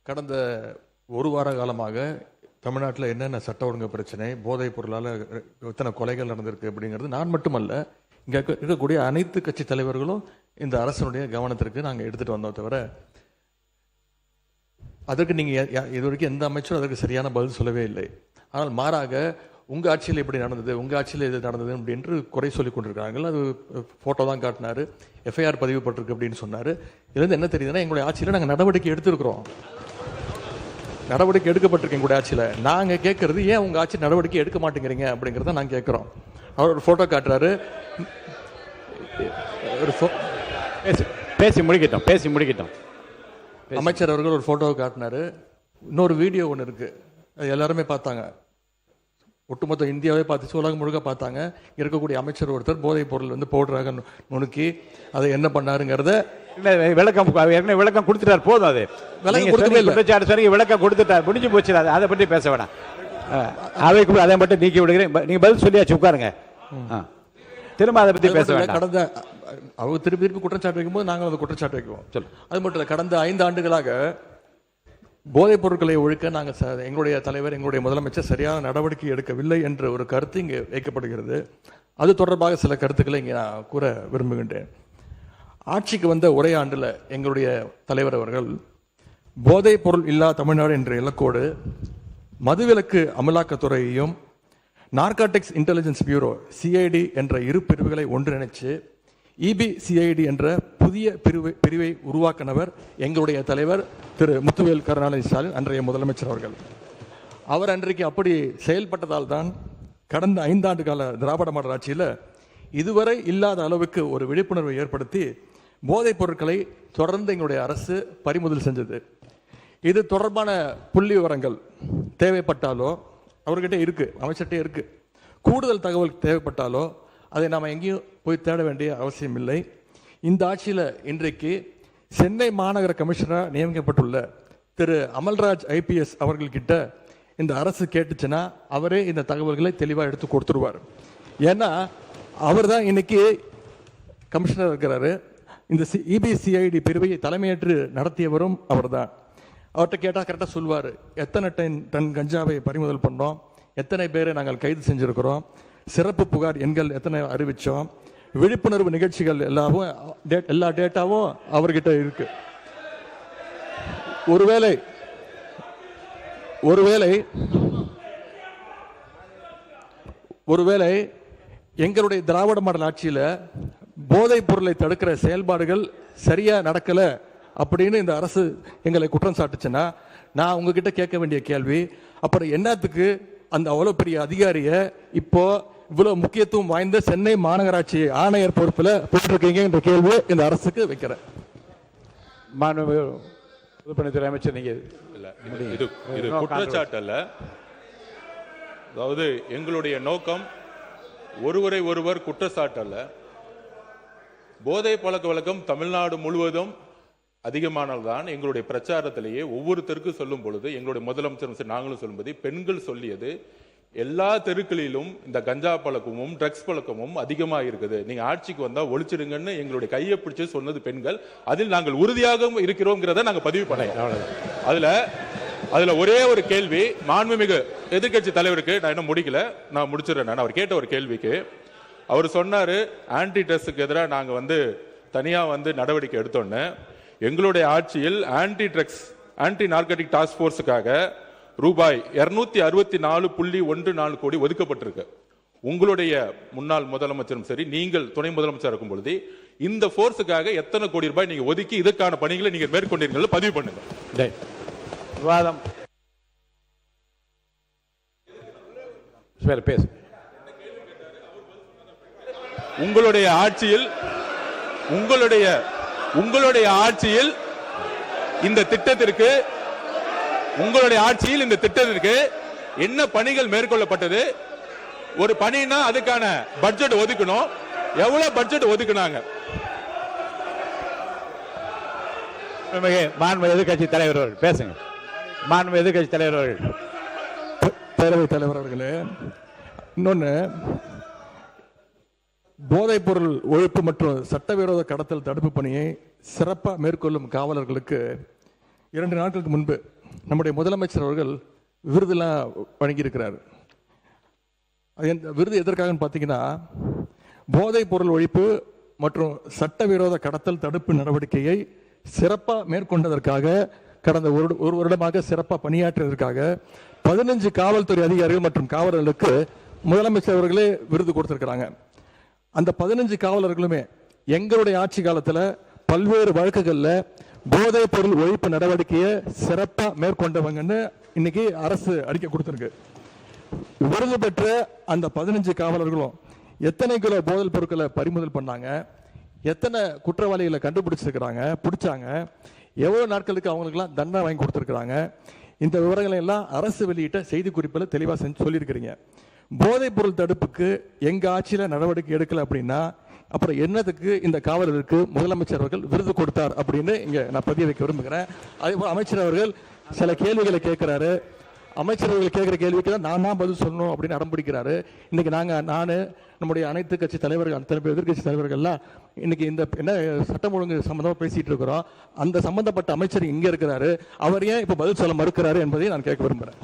கடந்த ஒரு வார காலமாக தமிழ்நாட்டில் என்னென்ன சட்ட ஒழுங்கு பிரச்சனை, போதைப் பொருளால் எத்தனை கொலைகள் நடந்திருக்கு அப்படிங்கிறது நான் மட்டுமல்ல, இங்கே இருக்கக்கூடிய அனைத்து கட்சி தலைவர்களும் இந்த அரசனுடைய கவனத்திற்கு நாங்கள் எடுத்துகிட்டு வந்தோம். தவிர அதற்கு நீங்கள் இது வரைக்கும் எந்த அமைச்சரும் அதற்கு சரியான பதில் சொல்லவே இல்லை. ஆனால் மாறாக உங்கள் ஆட்சியில் இப்படி நடந்தது, உங்கள் ஆட்சியில் இது நடந்தது அப்படின்று குறை சொல்லி கொண்டிருக்காங்க. அது ஃபோட்டோ தான் காட்டினார், எஃப்ஐஆர் பதிவுப்பட்டிருக்கு அப்படின்னு சொன்னார். இதுலேருந்து என்ன தெரியுதுன்னா, எங்களுடைய ஆட்சியில் நாங்கள் நடவடிக்கை எடுத்திருக்கிறோம், நடவடிக்கை எடுக்கப்பட்டிருக்கு எங்களுடைய ஆட்சியில். நாங்கள் கேட்கறது ஏன் உங்கள் ஆட்சி நடவடிக்கை எடுக்க மாட்டேங்கிறீங்க அப்படிங்கிறத நாங்கள் கேட்குறோம். அவர் ஒரு ஃபோட்டோ காட்டுறாரு. ஒரு பேசி முடிக்கிட்டோம். அமைச்சர் அவர்கள் ஒரு ஃபோட்டோவை காட்டினாரு. இன்னொரு வீடியோ ஒன்று இருக்குது, அது எல்லாருமே பார்த்தாங்க, ஒட்டுமொத்த இந்தியாவே பார்த்துச்சு, உலகம் முழுக்க பார்த்தாங்க. இருக்கக்கூடிய அமைச்சர் ஒருத்தர் போதைப் பொருள் பவுடராக நுணுக்கி அதை என்ன பண்ணாருங்கிறத விளக்கம் கொடுத்துட்டார். போதும், அது விளக்கம் கொடுத்துட்டார், முடிஞ்சு போச்சு. அதை பற்றி பேச வேணாம். அவைக்குள்ள அதை மட்டும் நீக்கி விடுகிறேன். நீங்க பதில் சொல்லியாச்சு, உட்காருங்க. திரும்ப அதை பற்றி பேச வேண்டாம். கடந்த அவங்க திருப்பி குற்றச்சாட்டு வைக்கும்போது நாங்கள் அதை குற்றச்சாட்டு வைக்குவோம். அது மட்டும் இல்லை, கடந்த 5 ஆண்டுகளாக போதைப் பொருட்களை ஒழிக்க நாங்கள் எங்களுடைய தலைவர், எங்களுடைய முதலமைச்சர் சரியான நடவடிக்கை எடுக்கவில்லை என்ற ஒரு கருத்து இங்கே வைக்கப்படுகிறது. அது தொடர்பாக சில கருத்துக்களை இங்கே நான் கூற விரும்புகின்றேன். ஆட்சிக்கு வந்த ஒரே ஆண்டில் எங்களுடைய தலைவர் அவர்கள் போதைப் பொருள் இல்லா தமிழ்நாடு என்ற இலக்கோடு மதுவிலக்கு அமலாக்கத்துறையையும் நார்காட்டிக்ஸ் இன்டெலிஜென்ஸ் பியூரோ சிஐடி என்ற இரு பிரிவுகளை ஒன்றிணைச்சு இபிசிஐடி என்ற புதிய பிரிவை உருவாக்கினவர் எங்களுடைய தலைவர் திரு முத்துவேல் கருணாநிதி ஸ்டாலின், அன்றைய முதலமைச்சர் அவர்கள். அவர் அன்றைக்கு அப்படி செயல்பட்டதால் தான் கடந்த 5 ஆண்டு கால திராவிட மாடல் ஆட்சியில் இதுவரை இல்லாத அளவுக்கு ஒரு விழிப்புணர்வை ஏற்படுத்தி போதைப் பொருட்களை தொடர்ந்து எங்களுடைய அரசு பறிமுதல் செஞ்சது. இது தொடர்பான புள்ளி விவரங்கள் தேவைப்பட்டாலோ அவர்கிட்ட இருக்கு, அமைச்சர்கிட்ட இருக்கு. கூடுதல் தகவல் தேவைப்பட்டாலோ அதை நாம் எங்கேயும் போய் தேட வேண்டிய அவசியம் இல்லை. இந்த ஆட்சியில் இன்றைக்கு சென்னை மாநகர கமிஷனராக நியமிக்கப்பட்டுள்ள திரு அமல்ராஜ் ஐபிஎஸ் அவர்கள்கிட்ட இந்த அரசு கேட்டுச்சுன்னா அவரே இந்த தகவல்களை தெளிவாக எடுத்து கொடுத்துருவார். ஏன்னா அவர் தான் இன்னைக்கு கமிஷனர் இருக்கிறாரு. இந்த இபிசிஐடி பிரிவை தலைமையேற்று நடத்தியவரும் அவர் தான். அவர்கிட்ட கேட்டால் கரெக்டாக சொல்வார், எத்தனை டன் கஞ்சாவை பறிமுதல் பண்ணோம், எத்தனை பேரை நாங்கள் கைது செஞ்சுருக்கிறோம், சிறப்பு புகார் எண்கள் எத்தனை அறிவித்தோம், விழிப்புணர்வு நிகழ்ச்சிகள் எல்லா டேட்டாவும் அவர்கிட்ட இருக்கு. ஒருவேளை எங்களுடைய திராவிட மாடல் ஆட்சியில் போதைப் பொருளை தடுக்கிற செயல்பாடுகள் சரியா நடக்கல அப்படின்னு இந்த அரசு எங்களை குற்றம் சாட்டுச்சுன்னா நான் உங்ககிட்ட கேட்க வேண்டிய கேள்வி, அப்புறம் என்னத்துக்கு அந்த அவ்வளோ பெரிய அதிகாரியை இப்போ இவ்வளவு முக்கியத்துவம் வாய்ந்த சென்னை மாநகராட்சி ஆணையர் பொறுப்பில் போட்டிருக்கீங்க என்ற கேள்வி இந்த அரசுக்கு வைக்கிறேன். பொதுப்பணித்துறை அமைச்சர், நீங்க இது குற்றச்சாட்டு அல்ல. அதாவது எங்களுடைய நோக்கம் ஒருவரை ஒருவர் குற்றச்சாட்டு அல்ல. போதை பழக்க வழக்கம் தமிழ்நாடு முழுவதும் அதிகமானதுதான். எங்களுடைய பிரச்சாரத்திலேயே ஒவ்வொருத்தருக்கும் சொல்லும் பொழுது எங்களுடைய முதலமைச்சர் நாங்களும் சொல்லும்போது பெண்கள் சொல்லியது, எல்லா தெருக்களிலும் இந்த கஞ்சா பழக்கமும் ட்ரக்ஸ் பழக்கமும் அதிகமாக இருக்குது, நீங்க ஆட்சிக்கு வந்தா ஒழிச்சிடுங்கன்னு எங்களுடைய கையை பிடிச்சு சொன்னது பெண்கள். அதில் நாங்கள் உறுதியாக இருக்கிறோங்கிறத நாங்க பதிவு பண்ண. அதுல ஒரே ஒரு கேள்வி மாண்புமிகு எதிர்கட்சி தலைவருக்கு, நான் இன்னும் முடிக்கல, நான் முடிச்சிடறேன். அவர் கேட்ட ஒரு கேள்விக்கு அவர் சொன்னாரு, ஆன்டி ட்ரக்ஸுக்கு எதிராக நாங்க தனியா நடவடிக்கை எடுத்தோன்னு, எங்களுடைய ஆட்சியில் ஆன்டி ட்ரக்ஸ் ஆன்டி நார்கட்டிக் டாஸ்க் போர்ஸுக்காக ரூபாய் 264.14 கோடி ஒதுக்கப்பட்டிருக்கு. உங்களுடைய முன்னாள் முதலமைச்சரும் சரி, நீங்கள் துணை முதலமைச்சர் இருக்கும் பொழுது இந்த போர்ஸுக்காக எத்தனை கோடி ரூபாய் நீங்க ஒதுக்கி இதற்கான பணிகளை நீங்க மேற்கொண்டீர்கள் பதிவு பண்ணுங்க. விவாதம் பேசு. உங்களுடைய ஆட்சியில் இந்த திட்டத்திற்கு என்ன பணிகள் மேற்கொள்ளப்பட்டது? ஒரு பணினா அதுக்கான பட்ஜெட் ஒதுக்கணும். எவ்வளவு பட்ஜெட் ஒதுக்குனாங்க? மாண்பு எதிர்கட்சி தலைவர் அவர்கள் பேசுங்க. மாண்பு எதிர்கட்சி தலைவர் அவர்கள். பேரவைத் தலைவர் அவர்களே, இன்னொன்னு, போதைப் பொருள் ஒழிப்பு மற்றும் சட்டவிரோத கடத்தல் தடுப்பு பணியை சிறப்பாக மேற்கொள்ளும் காவலர்களுக்கு 2 நாட்களுக்கு முன்பு நம்முடைய முதலமைச்சர் அவர்கள் விருதுலாம் வழங்கியிருக்கிறார். விருது எதற்காகன்னு பார்த்தீங்கன்னா, போதைப் பொருள் ஒழிப்பு மற்றும் சட்டவிரோத கடத்தல் தடுப்பு நடவடிக்கையை சிறப்பாக மேற்கொண்டதற்காக, கடந்த ஒரு வருடமாக சிறப்பாக பணியாற்றியதற்காக 15 காவல்துறை அதிகாரிகள் மற்றும் காவலர்களுக்கு முதலமைச்சர் அவர்களே விருது கொடுத்திருக்கிறாங்க. அந்த 15 காவலர்களுமே எங்களுடைய ஆட்சி காலத்தில் பல்வேறு வழக்குகளில் போதைப் பொருள் ஒழிப்பு நடவடிக்கையை சிறப்பாக மேற்கொண்டவங்கன்னு இன்னைக்கு அரசு அறிக்கை கொடுத்திருக்கு. விருது பெற்ற அந்த 15 காவலர்களும் எத்தனை கிலோ போதைப் பொருட்களை பறிமுதல் பண்ணாங்க, எத்தனை குற்றவாளிகளை கண்டுபிடிச்சிருக்கிறாங்க, பிடிச்சாங்க, எவ்வளவு நாட்களுக்கு அவங்களுக்குலாம் தண்டனை வாங்கி கொடுத்துருக்காங்க, இந்த விவரங்களை எல்லாம் அரசு வெளியிட்ட செய்தி குறிப்பில் தெளிவாக சொல்லியிருக்கிறீங்க. போதைப் பொருள் தடுப்புக்கு எங்க ஆட்சியில நடவடிக்கை எடுக்கல அப்படின்னா அப்புறம் என்னதுக்கு இந்த காவலருக்கு முதலமைச்சர் அவர்கள் விருது கொடுத்தார் அப்படின்னு இங்க நான் பதிய வைக்க விரும்புகிறேன். அதே போல அமைச்சர் அவர்கள் சில கேள்விகளை கேட்கிறாரு. அமைச்சர் அவர்கள் கேட்கிற கேள்விக்கு தான் நான் பதில் சொல்லணும் அப்படின்னு அடம்பிடிக்கிறாரு. இன்னைக்கு நான் நம்முடைய அனைத்து கட்சி தலைவர்கள், அத்தனை எதிர்கட்சி தலைவர்கள்லாம் இன்னைக்கு இந்த என்ன சட்டம் ஒழுங்கு சம்பந்தமா பேசிட்டு இருக்கிறோம். அந்த சம்பந்தப்பட்ட அமைச்சர் இங்க இருக்கிறாரு, அவர் ஏன் இப்ப பதில் சொல்ல மறுக்கிறாரு என்பதை நான் கேட்க விரும்புகிறேன்.